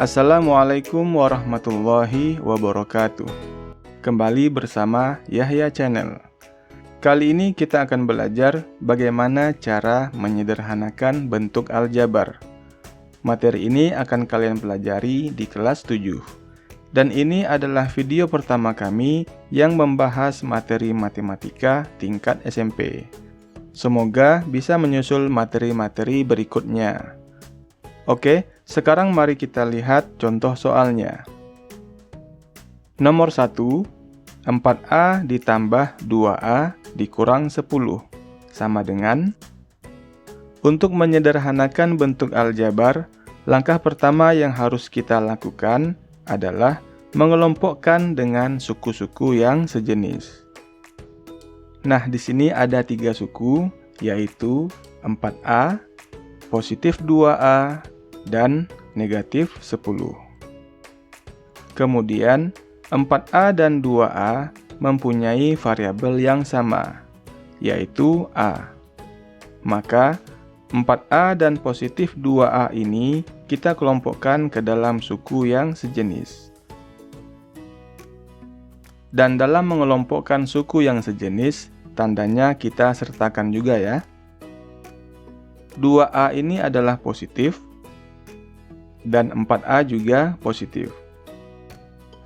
Assalamualaikum warahmatullahi wabarakatuh. Kembali bersama Yahya Channel. Kali ini kita akan belajar bagaimana cara menyederhanakan bentuk aljabar. Materi ini akan kalian pelajari di kelas 7. Dan ini adalah video pertama kami yang membahas materi matematika tingkat SMP. Semoga bisa menyusul materi-materi berikutnya. Oke, sekarang mari kita lihat contoh soalnya. Nomor 1, 4A ditambah 2A dikurang 10 sama dengan. Untuk menyederhanakan bentuk aljabar, langkah pertama yang harus kita lakukan adalah mengelompokkan dengan suku-suku yang sejenis. Nah, di sini ada 3 suku, yaitu 4A, positif 2A, dan negatif 10. Kemudian, 4A dan 2A mempunyai variabel yang sama, yaitu A. Maka, 4A dan positif 2A ini kita kelompokkan ke dalam suku yang sejenis. Dan dalam mengelompokkan suku yang sejenis, tandanya kita sertakan juga ya. 2A ini adalah positif, dan 4A juga positif.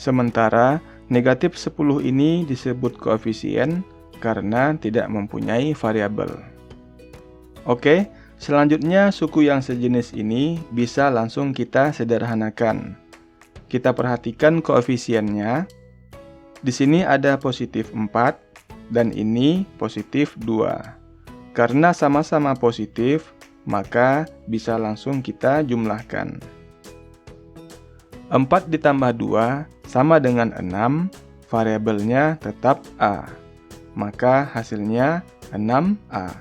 Sementara negatif 10 ini disebut koefisien karena tidak mempunyai variabel. Oke, selanjutnya suku yang sejenis ini bisa langsung kita sederhanakan. Kita perhatikan koefisiennya. Di sini ada positif 4 dan ini positif 2. Karena sama-sama positif, maka bisa langsung kita jumlahkan. 4 ditambah 2 sama dengan 6, variabelnya tetap A. Maka hasilnya 6A.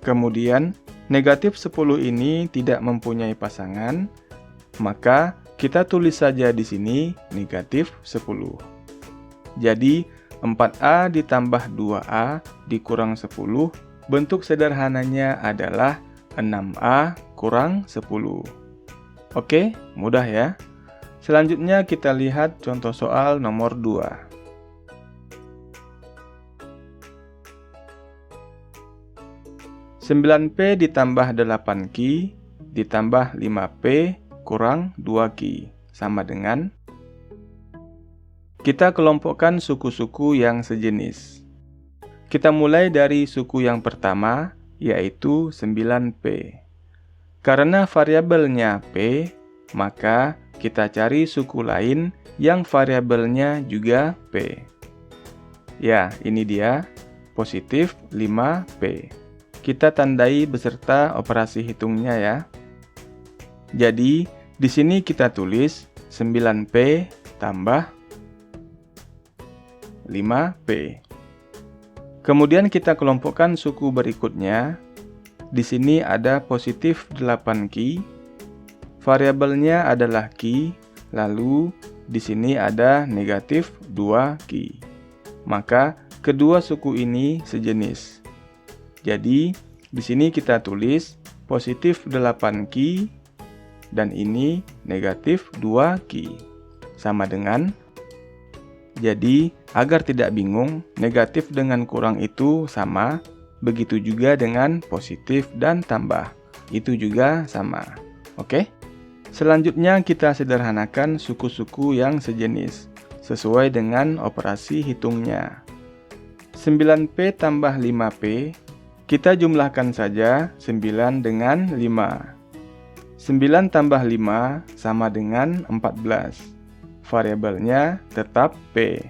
Kemudian, negatif 10 ini tidak mempunyai pasangan, maka kita tulis saja di sini negatif 10. Jadi, 4A ditambah 2A dikurang 10, bentuk sederhananya adalah 6A kurang 10. Oke, mudah ya. Selanjutnya kita lihat contoh soal nomor 2. Sembilan P ditambah 8Q ditambah 5P kurang 2Q sama dengan. Kita kelompokkan suku-suku yang sejenis. Kita mulai dari suku yang pertama, yaitu 9P. Karena variabelnya P, maka kita cari suku lain yang variabelnya juga P. Ya, ini dia, positif 5P. Kita tandai beserta operasi hitungnya ya. Jadi, di sini kita tulis 9P tambah 5P. Kemudian kita kelompokkan suku berikutnya. Di sini ada positif 8Q. Variabelnya adalah Q, lalu di sini ada negatif 2Q. Maka kedua suku ini sejenis. Jadi di sini kita tulis positif 8Q dan ini negatif 2Q. Sama dengan. Jadi agar tidak bingung, negatif dengan kurang itu sama, begitu juga dengan positif dan tambah. Itu juga sama. Oke? Selanjutnya kita sederhanakan suku-suku yang sejenis, sesuai dengan operasi hitungnya. 9P tambah 5P, kita jumlahkan saja 9 dengan 5. 9 tambah 5 sama dengan 14. Variabelnya tetap P.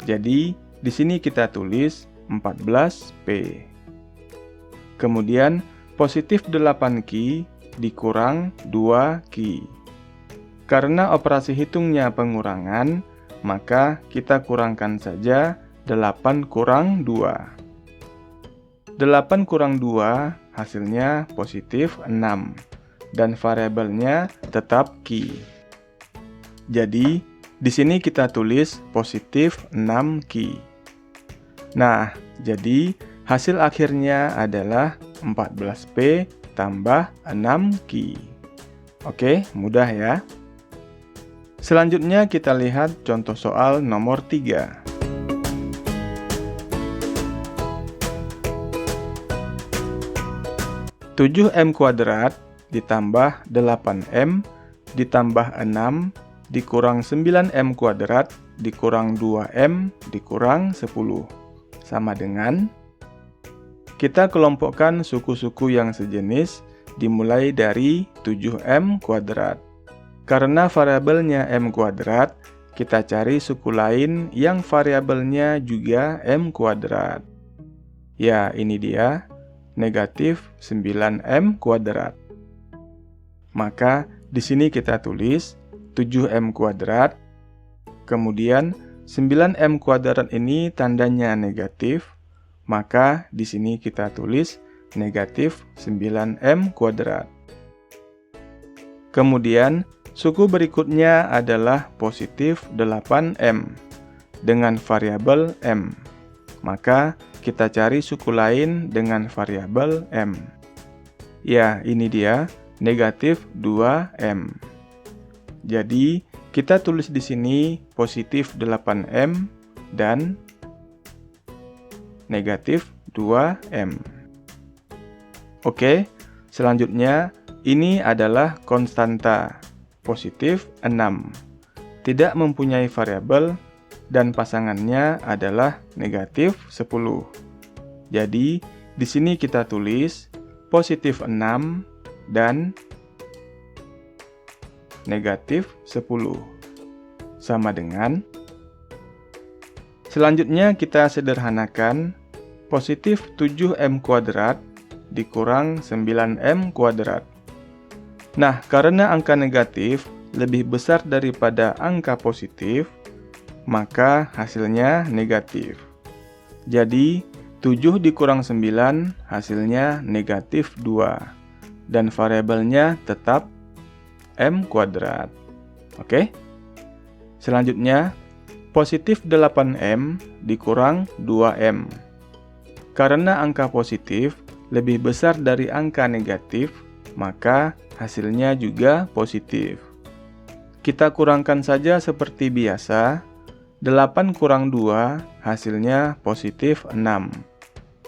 Jadi, di sini kita tulis 14P. Kemudian, positif 8Q dikurang 2Q. Karena operasi hitungnya pengurangan, maka kita kurangkan saja 8 kurang 2. 8 kurang 2 hasilnya positif 6. Dan variabelnya tetap Q. Jadi, di sini kita tulis positif 6Q. Nah, jadi hasil akhirnya adalah 14P tambah 6Q. Oke, mudah ya. Selanjutnya kita lihat contoh soal nomor 3. 7m² ditambah 8m ditambah 6 dikurang 9m² dikurang 2m dikurang 10 sama dengan, kita kelompokkan suku-suku yang sejenis dimulai dari 7m². Karena variabelnya m², kita cari suku lain yang variabelnya juga m². Ya, ini dia, negatif 9m². Maka di sini kita tulis 7m², kemudian 9m² ini tandanya negatif, maka di sini kita tulis negatif 9m². Kemudian suku berikutnya adalah positif 8m dengan variabel m. Maka kita cari suku lain dengan variabel m. Ya, ini dia, negatif 2m. Jadi, kita tulis di sini positif 8m dan negatif 2m. Oke, selanjutnya ini adalah konstanta, positif 6. Tidak mempunyai variabel dan pasangannya adalah negatif 10. Jadi, di sini kita tulis positif 6 dan negatif 10 sama dengan, selanjutnya kita sederhanakan positif 7m² dikurang 9m². Nah, karena angka negatif lebih besar daripada angka positif, maka hasilnya negatif. Jadi, 7 dikurang 9 hasilnya negatif 2, dan variabelnya tetap m². Oke? Selanjutnya, positif 8m dikurang 2m. Karena angka positif lebih besar dari angka negatif, maka hasilnya juga positif. Kita kurangkan saja seperti biasa. 8 kurang 2 hasilnya positif 6.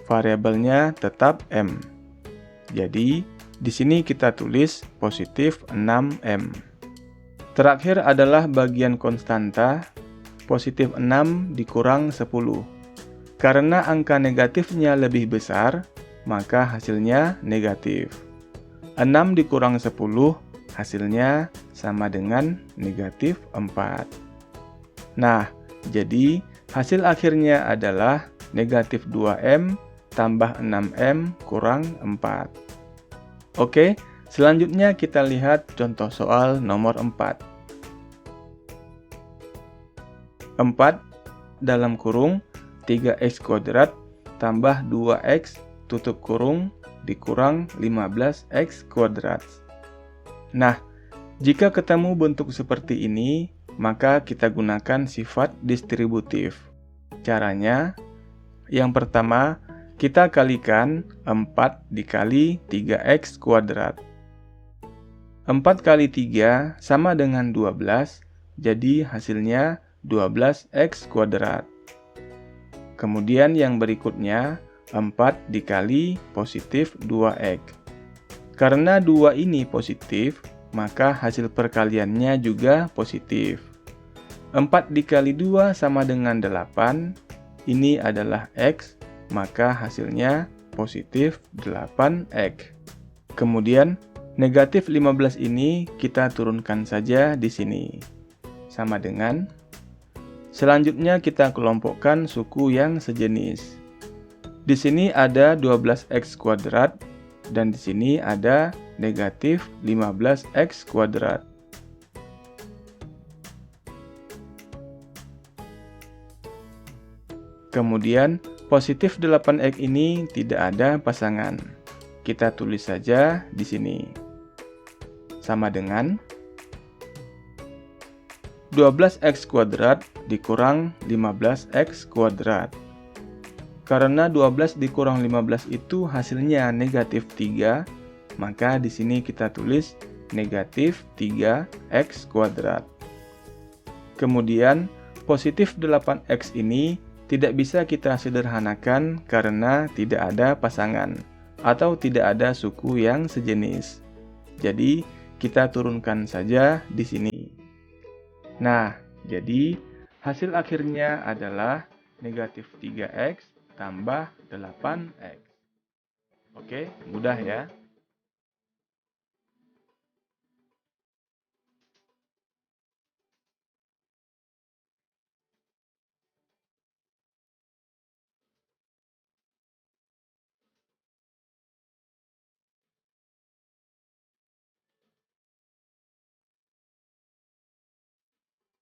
Variabelnya tetap m. Jadi, di sini kita tulis positif 6m. Terakhir adalah bagian konstanta, positif 6 dikurang 10. Karena angka negatifnya lebih besar, maka hasilnya negatif. 6 dikurang 10 hasilnya sama dengan negatif 4. Nah, jadi hasil akhirnya adalah negatif 2m tambah 6m kurang 4. Oke, selanjutnya kita lihat contoh soal nomor 4. 4 dalam kurung 3x² tambah 2x tutup kurung dikurang 15x². Nah, jika ketemu bentuk seperti ini, maka kita gunakan sifat distributif. Caranya, yang pertama, kita kalikan 4 dikali 3x². 4 kali 3 sama dengan 12, jadi hasilnya 12x². Kemudian yang berikutnya, 4 dikali positif 2x. Karena 2 ini positif, maka hasil perkaliannya juga positif. 4 dikali 2 sama dengan 8, ini adalah x, maka hasilnya positif 8x. Kemudian, negatif 15 ini kita turunkan saja di sini. Sama dengan, selanjutnya kita kelompokkan suku yang sejenis. Di sini ada 12x² dan di sini ada negatif 15x². Kemudian, positif 8x ini tidak ada pasangan. Kita tulis saja di sini. Sama dengan 12x² dikurang 15x². Karena 12 dikurang 15 itu hasilnya negatif 3, maka di sini kita tulis negatif 3x kuadrat. Kemudian, positif 8x ini tidak bisa kita sederhanakan karena tidak ada pasangan atau tidak ada suku yang sejenis. Jadi, kita turunkan saja di sini. Nah, jadi hasil akhirnya adalah negatif 3x tambah 8x. Oke, mudah ya.